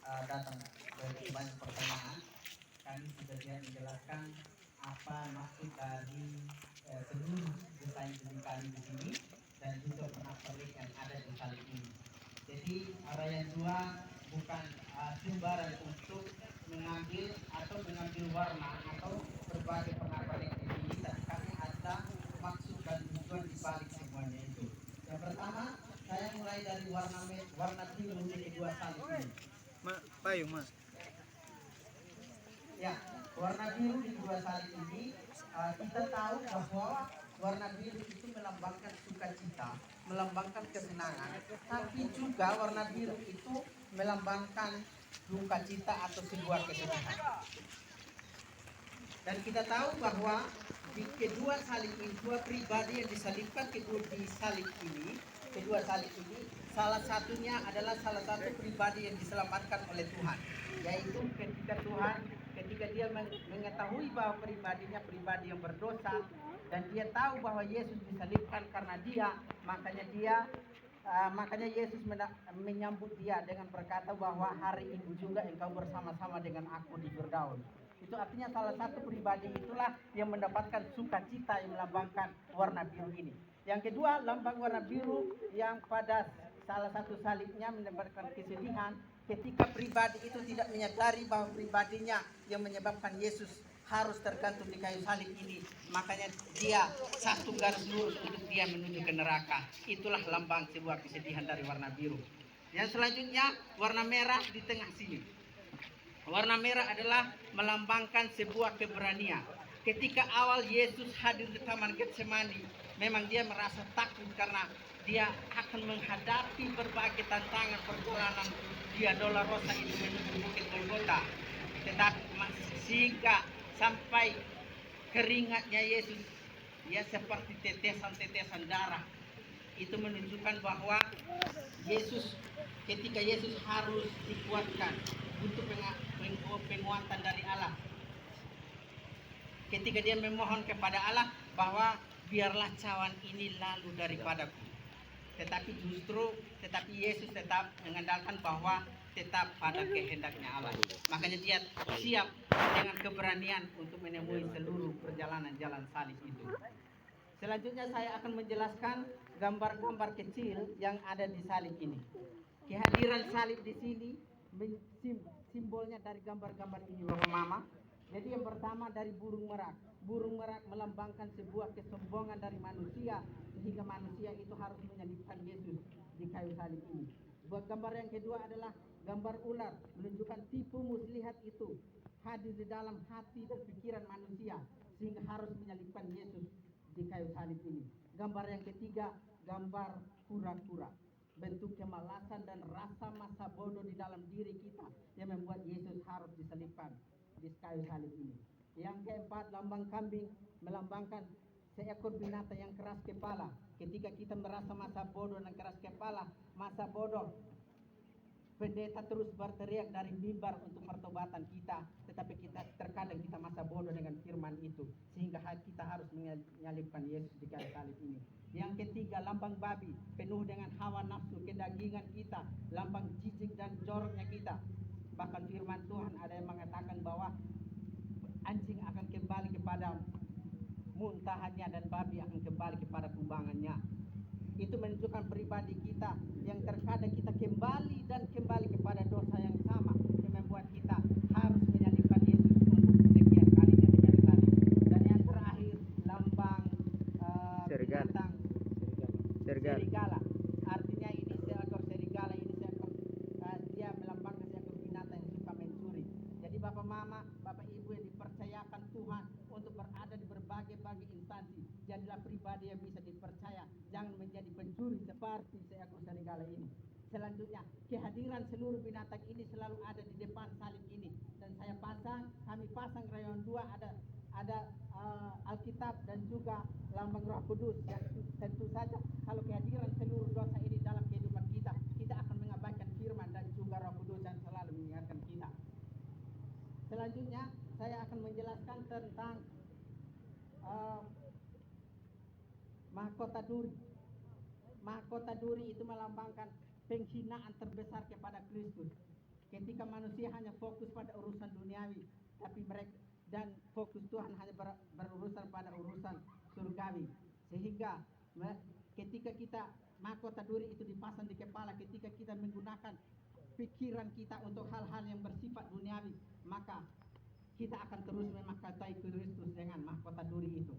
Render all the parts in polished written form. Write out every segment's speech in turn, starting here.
datang dari banyak pertanyaan. Kami sudah menjelaskan apa maksud dari seluruh desain kami di sini dan juga penak-pernik yang ada di salib ini. Jadi Rayyan 2 bukan sembarang untuk mengambil warna atau berbagai penak-pernik di sini, dan kami ada maksud dan tujuan di balik semuanya itu. Yang pertama, saya mulai dari warna biru di kedua salib ini. Payung, Mas. Ya, warna biru di kedua salib ini, kita tahu bahwa warna biru itu melambangkan sukacita, melambangkan kesenangan, tapi juga warna biru itu melambangkan duka cita atau sebuah kesedihan. Dan kita tahu bahwa di kedua salib ini, dua pribadi yang disalibkan kedua salib ini, salah satunya adalah salah satu pribadi yang diselamatkan oleh Tuhan, yaitu ketika dia mengetahui bahwa pribadinya pribadi yang berdosa, dan dia tahu bahwa Yesus disalibkan karena dia, makanya Yesus menyambut dia dengan berkata bahwa hari ini juga engkau bersama-sama dengan aku di Firdaus. Itu artinya salah satu pribadi itulah yang mendapatkan sukacita yang melambangkan warna biru ini. Yang kedua, lambang warna biru yang pada salah satu salibnya mendapatkan kesedihan ketika pribadi itu tidak menyadari bahwa pribadinya yang menyebabkan Yesus harus tergantung di kayu salib ini. Makanya dia satu garis lurus untuk dia menuju ke neraka. Itulah lambang sebuah kesedihan dari warna biru. Yang selanjutnya warna merah di tengah sini. Warna merah adalah melambangkan sebuah keberanian. Ketika awal Yesus hadir di Taman Getsemani, memang dia merasa takut karena dia akan menghadapi berbagai tantangan perjalanan Via Dolorosa itu menuju Bukit Golgota. Tetapi sehingga sampai keringatnya Yesus ya seperti tetesan-tetesan darah. Itu menunjukkan bahwa ketika Yesus harus dikuatkan untuk penguatan dari Allah. Ketika dia memohon kepada Allah bahwa biarlah cawan ini lalu daripadaku. Tetapi Yesus tetap mengandalkan bahwa tetap pada kehendaknya Allah. Makanya dia siap dengan keberanian untuk menemui seluruh perjalanan jalan salib itu. Selanjutnya saya akan menjelaskan gambar-gambar kecil yang ada di salib ini. Kehadiran salib di sini simbolnya dari gambar-gambar ini, Bapak Mama. Jadi yang pertama dari burung merak. Burung merak melambangkan sebuah kesombongan dari manusia, sehingga manusia itu harus menyalibkan Yesus di kayu salib ini. Buat gambar yang kedua adalah gambar ular, menunjukkan tipu muslihat itu hadir di dalam hati dan pikiran manusia, sehingga harus menyalibkan Yesus di kayu salib ini. Gambar yang ketiga, gambar kura-kura, bentuk kemalasan dan rasa masa bodoh di dalam diri kita yang membuat Yesus harus disalibkan di kayu salib ini. Yang keempat, lambang kambing melambangkan seekor binatang yang keras kepala. Ketika kita merasa masa bodoh dan keras kepala, masa bodoh, pendeta terus berteriak dari mimbar untuk pertobatan kita, tetapi terkadang kita masa bodoh dengan firman itu, sehingga kita harus menyalibkan Yesus di kayu salib ini. Yang ketiga, lambang babi, penuh dengan hawa nafsu kedagingan kita, lambang jijik dan joroknya kita. Bahkan firman Tuhan ada yang mengatakan bahwa anjing akan kembali kepada muntahannya dan babi akan kembali kepada kumbangannya. Itu menunjukkan pribadi kita yang terkadang kita kembali kepada dosa yang sama, yang membuat kita harus menyalibkan Yesus untuk sekian kalinya di kayu salib. Dan yang terakhir, lambang binatang serigala. Artinya ini seekor serigala, dia melambangkan seekor binatang yang suka mencuri. Jadi Bapak Mama, Bapak Ibu yang dipercayakan Tuhan untuk berada di berbagai instansi, jadilah pribadi yang bisa dipercaya. Jangan menjadi pencuri seperti seekor serigala ini. Selanjutnya, kehadiran seluruh binatang ini selalu ada di depan salib ini. Dan kami pasang Rayyan 2 ada Alkitab dan juga lambang Roh Kudus. Ya, tentu saja kalau kehadiran seluruh dosa ini dalam kehidupan kita akan mengabaikan firman dan juga Roh Kudus yang selalu mengingatkan kita. Selanjutnya saya akan menjelaskan tentang mahkota duri. Mahkota duri itu melambangkan penghinaan terbesar kepada Kristus. Ketika manusia hanya fokus pada urusan duniawi, tapi mereka dan fokus Tuhan hanya berurusan pada urusan surgawi. Sehingga ketika kita mahkota duri itu dipasang di kepala, ketika kita menggunakan pikiran kita untuk hal-hal yang bersifat duniawi, maka kita akan terus memahkotai Kristus dengan mahkota duri itu.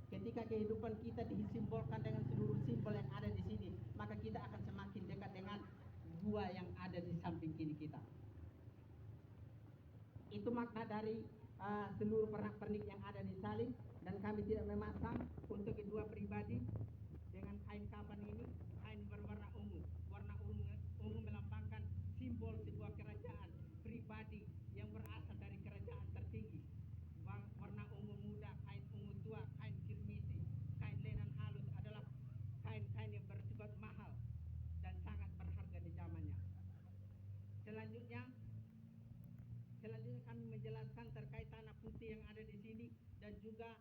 Ketika kehidupan kita disimbolkan dengan seluruh simbol yang ada di sini, maka kita akan semakin dekat dengan gua yang ada di samping kiri kita. Itu makna dari seluruh pernak-pernik yang ada di salib, dan kami tidak memasang untuk kedua pribadi dengan kain kafan ini, kain berwarna ungu. Warna ungu melambangkan simbol sebuah kerajaan pribadi yang berasal dari kerajaan tertinggi. Warna ungu muda, kain ungu tua, kain kirmisi, kain lenan halus adalah kain-kain yang bersifat mahal dan sangat berharga di zamannya. Selanjutnya kami menjelaskan terkait tanah putih yang ada di sini, dan juga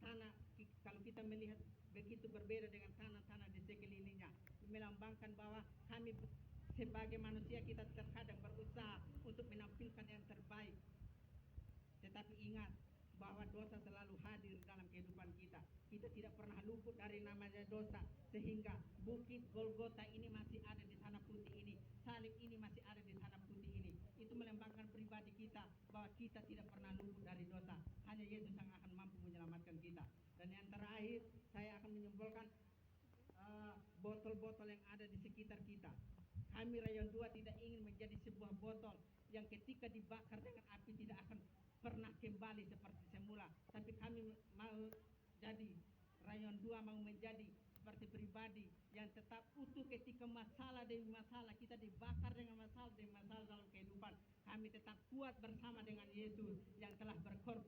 tanah, kalau kita melihat begitu berbeda dengan tanah-tanah di sekelilingnya, melambangkan bahwa kami sebagai manusia kita terkadang berusaha untuk menampilkan yang terbaik, tetapi ingat bahwa dosa selalu hadir dalam kehidupan kita. Kita tidak pernah luput dari namanya dosa, sehingga bukit Golgota ini masih ada di tanah putih ini, salib ini masih ada di tanah putih ini. Itu melambangkan pribadi kita bahwa kita tidak pernah luput dari dosa. Hanya Yesus yang akan mampu menyelamatkan kita. Dan yang terakhir, saya akan menyimpulkan botol-botol yang ada di sekitar kita. Kami Rayon 2 tidak ingin menjadi sebuah botol yang ketika dibakar dengan api tidak akan pernah kembali seperti semula, tapi kami mau jadi Rayon 2 mau menjadi seperti pribadi yang tetap utuh ketika masalah demi masalah kita dibakar dengan masalah demi masalah dalam kehidupan. Kami tetap kuat bersama dengan Yesus yang telah berkorban